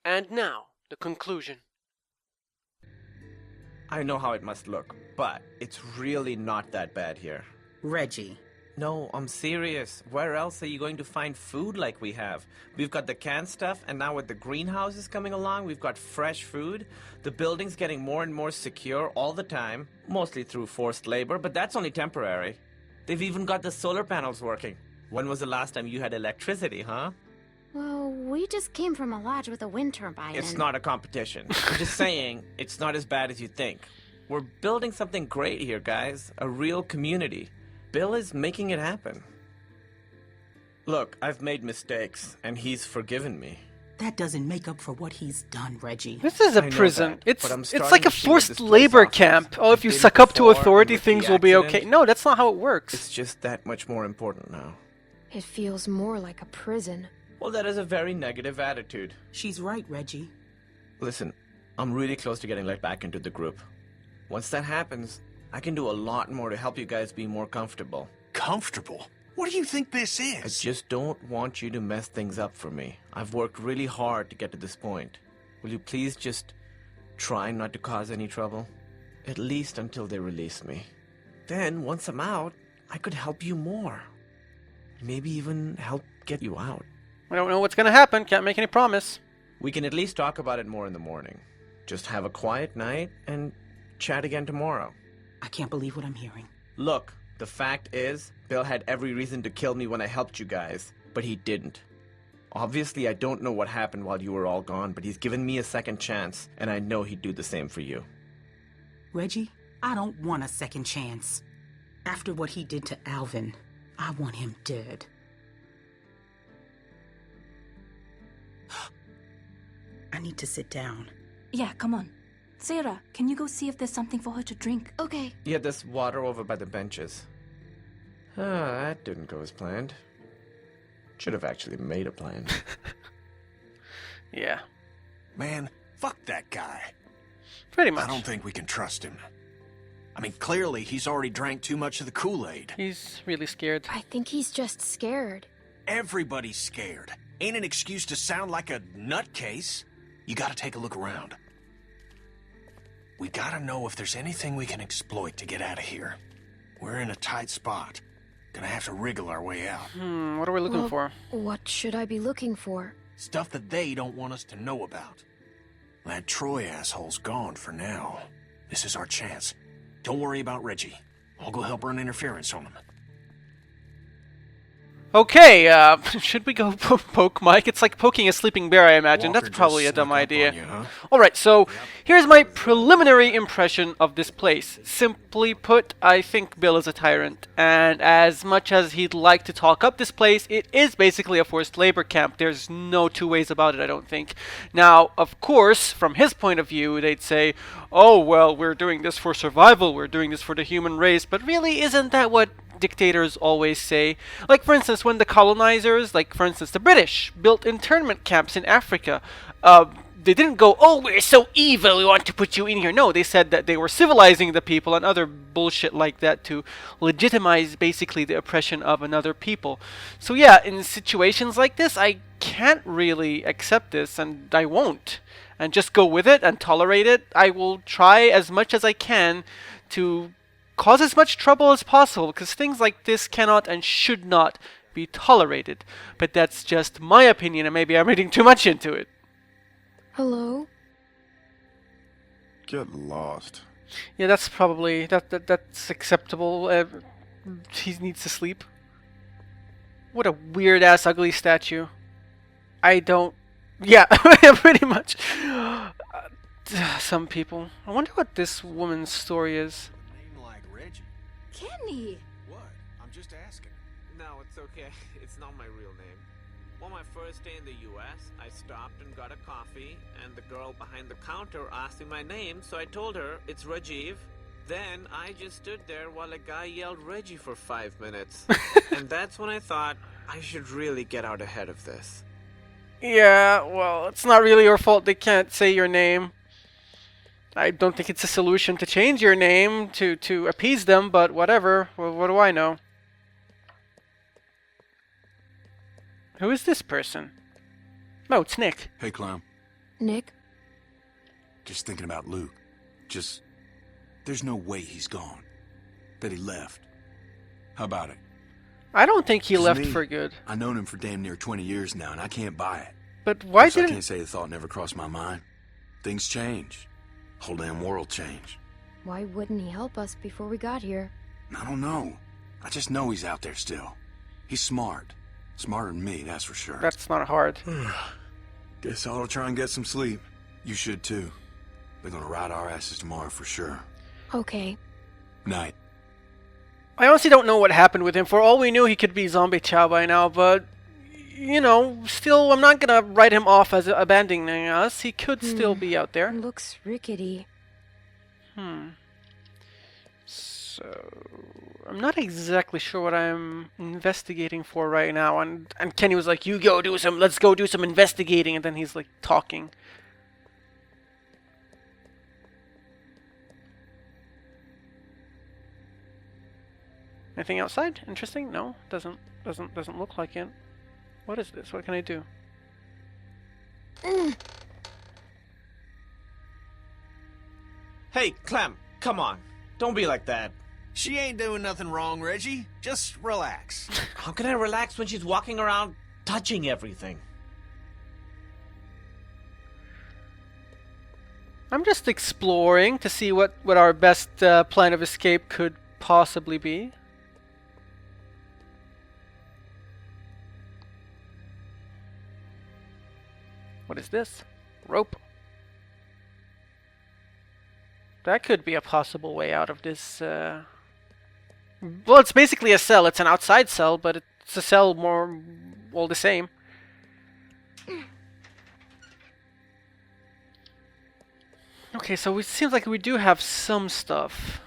And now, the conclusion. I know how it must look, but it's really not that bad here. Reggie. No, I'm serious. Where else are you going to find food like we have? We've got the canned stuff, and now with the greenhouses coming along, we've got fresh food. The building's getting more and more secure all the time, mostly through forced labor, but that's only temporary. They've even got the solar panels working. When was the last time you had electricity, huh? Well, we just came from a lodge with a wind turbine. It's and... not a competition. I'm just saying, it's not as bad as you think. We're building something great here, guys. A real community. Bill is making it happen. Look, I've made mistakes, and he's forgiven me. That doesn't make up for what he's done, Reggie. This is a I know prison. that, but I'm It's starting like a to see what this forced place labor offers. camp. Oh, if you I've been suck up to before, and authority, with things the will be okay. accident, No, that's not how it works. It's just that much more important now. It feels more like a prison. Well, that is a very negative attitude. She's right, Reggie. Listen, I'm really close to getting let back into the group. Once that happens, I can do a lot more to help you guys be more comfortable. Comfortable? What do you think this I is? just don't want you to mess things up for me. I've worked really hard to get to this point. Will you please just try not to cause any trouble? At least until they release me. Then, once I'm out, I could help you more. Maybe even help get you out. We don't know what's gonna happen. Can't make any promise. We can at least talk about it more in the morning. Just have a quiet night and chat again tomorrow. I can't believe what I'm hearing. Look, the fact is, Bill had every reason to kill me when I helped you guys, but he didn't. Obviously, I don't know what happened while you were all gone, but he's given me a second chance, and I know he'd do the same for you. Reggie, I don't want a second chance. After what he did to Alvin, I want him dead. I need to sit down. Yeah, come on. Sarah, can you go see if there's something for her to drink? Okay. Yeah, there's water over by the benches. That didn't go as planned. Should have actually made a plan. Yeah, Man, fuck that guy. pretty much. I don't think we can trust him. I mean, clearly he's already drank too much of the Kool-Aid. He's really scared. I think he's just scared. Everybody's scared. Ain't an excuse to sound like a nutcase. You gotta take a look around. We gotta know if there's anything we can exploit to get out of here. We're in a tight spot. Gonna have to wriggle our way out. What are we looking Well, for? What should I be looking for? Stuff that they don't want us to know about. That Troy asshole's gone for now. This is our chance. Don't worry about Reggie. I'll go help run interference on him. Okay, should we go poke Mike? It's like poking a sleeping bear, I imagine. Walker That's probably a just dumb snuck up idea. on you, huh? Alright, so here's my preliminary impression of this place. Simply put, I think Bill is a tyrant. And as much as he'd like to talk up this place, it is basically a forced labor camp. There's no two ways about it, I don't think. Now, of course, from his point of view, they'd say, oh, well, we're doing this for survival, we're doing this for the human race. But really, isn't that what dictators always say? Like, for instance, when the colonizers, like, for instance, the British, built internment camps in Africa, they didn't go, oh, we're so evil, we want to put you in here. No, they said that they were civilizing the people and other bullshit like that to legitimize, basically, the oppression of another people. So yeah, in situations like this, I can't really accept this, and I won't. And just go with it and tolerate it. I will try as much as I can to cause as much trouble as possible, because things like this cannot and should not be tolerated. But that's just my opinion, and maybe I'm reading too much into it. Hello? Get lost. Yeah, that's probably that's acceptable. He needs to sleep. What a weird ass ugly statue. I don't. Yeah, pretty much. Some people. I wonder what this woman's story is. Name like Reggie. Kenny! What? I'm just asking. No, it's okay. It's not my real name. On my first day in the US, I stopped and got a coffee, and the girl behind the counter asked me my name, so I told her it's Rajiv. Then I just stood there while a guy yelled Reggie for 5 minutes. And that's when I thought I should really get out ahead of this. Yeah, well, it's not really your fault they can't say your name. I don't think it's a solution to change your name to appease them, but whatever. Well, what do I know? Who is this person? Oh, it's Nick. Hey, Clown. Nick? Just thinking about Luke. There's no way he's gone. That he left. How about it? I don't think he 'Cause left me, for good. I've known him for damn near 20 years now, and I can't buy it. But why Plus, I didn't... can't say the thought never crossed my mind. Things change. Whole damn world changed. Why wouldn't he help us before we got here? I don't know. I just know he's out there still. He's smart. Smarter than me, that's for sure. That's not hard. Guess I'll try and get some sleep. You should too. They're gonna ride our asses tomorrow for sure. Okay. Night. I honestly don't know what happened with him. For all we knew, he could be Zombie Chow by now, but... You know, still, I'm not gonna write him off as abandoning us. He could still be out there. Looks rickety. So... I'm not exactly sure what I'm investigating for right now. And Kenny was like, let's go do some investigating. And then he's like, talking. Anything outside? Interesting? No, doesn't look like it. What is this? What can I do? Hey, Clem, come on. Don't be like that. She ain't doing nothing wrong, Reggie. Just relax. How can I relax when she's walking around touching everything? I'm just exploring to see what our best plan of escape could possibly be. What is this? Rope. That could be a possible way out of this. Well, it's basically a cell. It's an outside cell, but it's a cell more all the same. Okay, so it seems like we do have some stuff.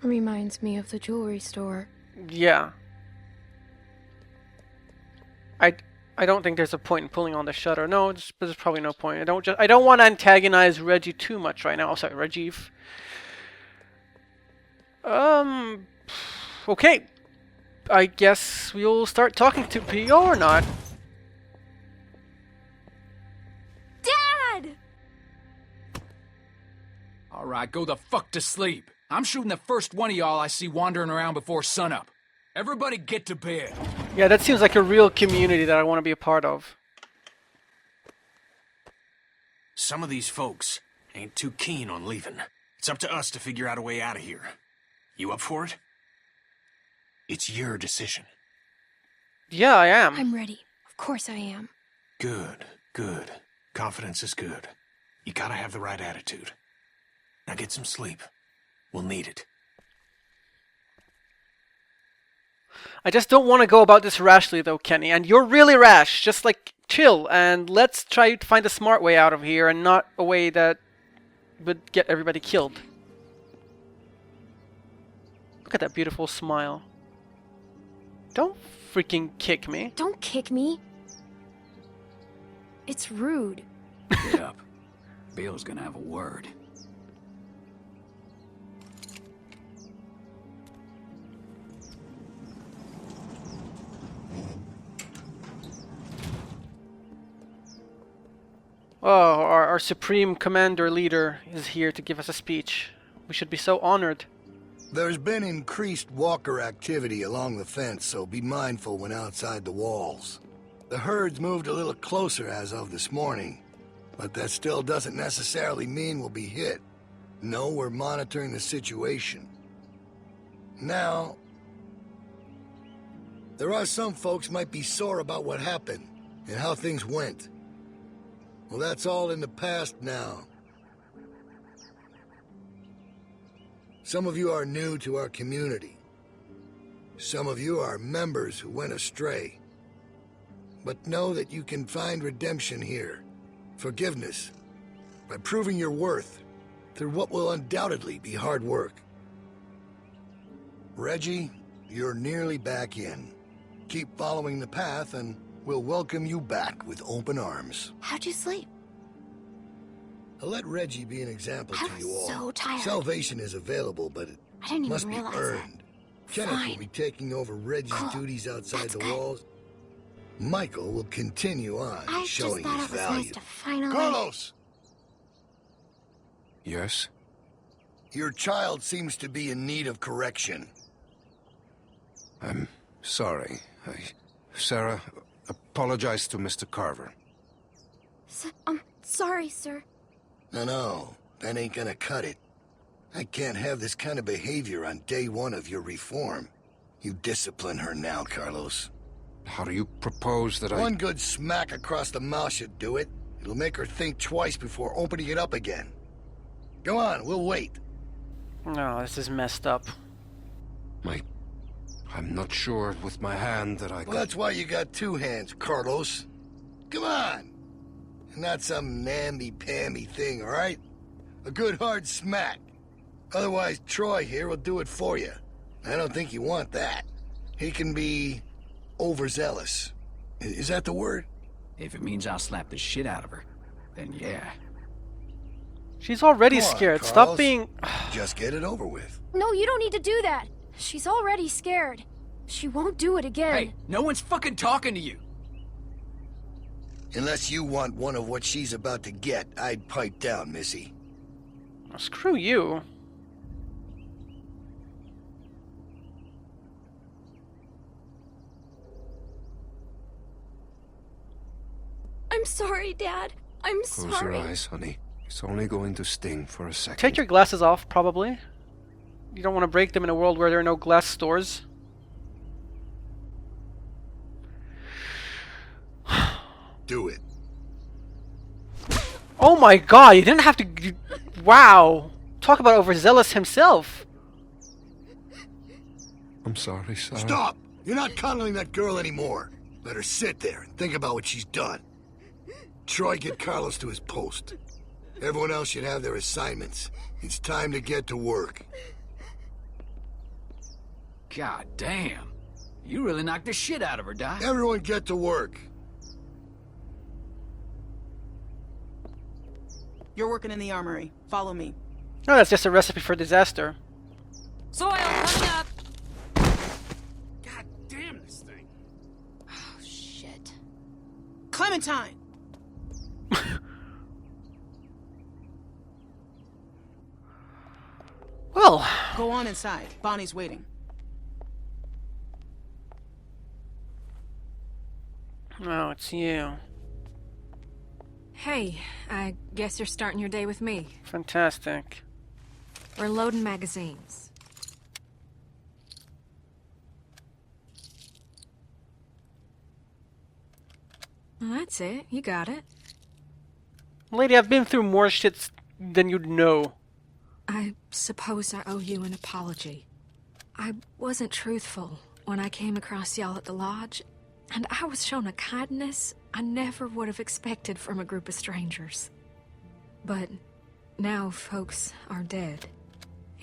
Reminds me of the jewelry store. Yeah. I don't think there's a point in pulling on the shutter. No, there's probably no point. I don't want to antagonize Reggie too much right now. Oh, sorry, Rajiv. Okay. I guess we'll start talking to P.O. or not. Dad! Alright, go the fuck to sleep. I'm shooting the first one of y'all I see wandering around before sunup. Everybody get to bed. Yeah, that seems like a real community that I want to be a part of. Some of these folks ain't too keen on leaving. It's up to us to figure out a way out of here. You up for it? It's your decision. Yeah, I am. I'm ready. Of course I am. Good, good. Confidence is good. You gotta have the right attitude. Now get some sleep. We'll need it. I just don't want to go about this rashly, though, Kenny. And you're really rash. Just, like, chill. And let's try to find a smart way out of here and not a way that would get everybody killed. Look at that beautiful smile. Don't freaking kick me. Don't kick me. It's rude. Get up. Bill's gonna have a word. Oh, our supreme commander leader is here to give us a speech. We should be so honored. There's been increased walker activity along the fence, so be mindful when outside the walls. The herd's moved a little closer as of this morning, but that still doesn't necessarily mean we'll be hit. No, we're monitoring the situation. Now, there are some folks might be sore about what happened and how things went. Well, that's all in the past now. Some of you are new to our community. Some of you are members who went astray. But know that you can find redemption here, forgiveness, by proving your worth through what will undoubtedly be hard work. Reggie, you're nearly back in. Keep following the path and we'll welcome you back with open arms. How'd you sleep? I'll let Reggie be an example I to was you all. so tired. Salvation is available, but it I didn't even must be realize earned. that. Kenneth will Fine. be taking over Reggie's Cool. duties outside That's the good. walls. Michael will continue on I just showing thought his it was value. nice to finally... Carlos! Yes? Your child seems to be in need of correction. I'm sorry. Sarah, apologize to Mr. Carver. Sorry, sir. No, that ain't gonna cut it. I can't have this kind of behavior on day one of your reform. You discipline her now, Carlos. How do you propose that I... One good smack across the mouth should do it. It'll make her think twice before opening it up again. Go on, we'll wait. No, this is messed up. I'm not sure with my hand that I Well, could... that's why you got two hands, Carlos. Come on. Not some namby-pamby thing, all right? A good hard smack. Otherwise, Troy here will do it for you. I don't think you want that. He can be overzealous. Is that the word? If it means I'll slap the shit out of her, then yeah. She's already Come on, scared. Carlos. Stop being... Just get it over with. No, you don't need to do that. She's already scared. She won't do it again. Hey, no one's fucking talking to you. Unless you want one of what she's about to get, I'd pipe down, Missy. Oh, screw you. I'm sorry, Dad. I'm Close your sorry. eyes, honey. It's only going to sting for a second. Take your glasses off, probably. You don't want to break them in a world where there are no glass stores. Do it. Oh my god, you didn't have to... Wow. Talk about overzealous himself. I'm sorry, Sarah. Stop! You're not coddling that girl anymore. Let her sit there and think about what she's done. Troy, get Carlos to his post. Everyone else should have their assignments. It's time to get to work. God damn. You really knocked the shit out of her, Doc. Everyone get to work. You're working in the armory. Follow me. No, that's just a recipe for disaster. Soil coming up. God damn this thing. Oh, shit. Clementine! Well, Go on inside. Bonnie's waiting. no, it's you. Hey, I guess you're starting your day with me. Fantastic. We're loading magazines. Well, that's it. You got it. Lady, I've been through more shits than you'd know. I suppose I owe you an apology. I wasn't truthful when I came across y'all at the lodge, and I was shown a kindness I never would have expected from a group of strangers. But now folks are dead,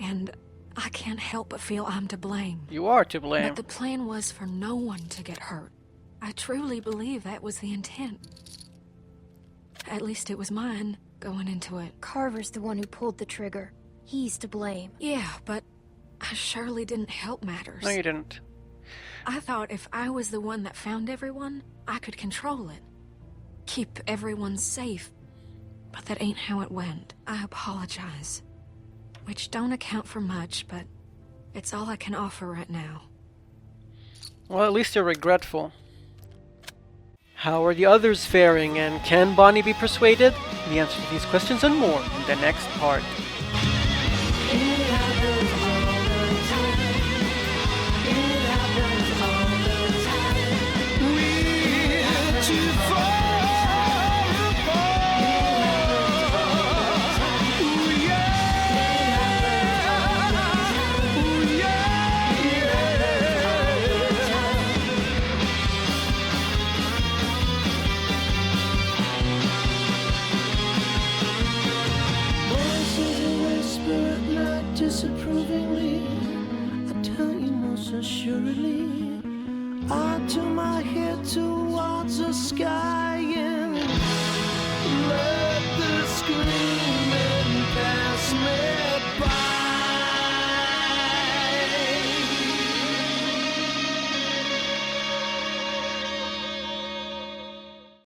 and I can't help but feel I'm to blame. You are to blame. But the plan was for no one to get hurt. I truly believe that was the intent. At least it was mine, going into it. Carver's the one who pulled the trigger. He's to blame. Yeah, but I surely didn't help matters. No, you didn't. I thought if I was the one that found everyone, I could control it. Keep everyone safe. But that ain't how it went. I apologize. Which don't account for much, but it's all I can offer right now. Well, at least you're regretful. How are the others faring, and can Bonnie be persuaded? The answer to these questions and more in the next part. Disapprovingly, I tell you most assuredly, I turn my head towards the sky.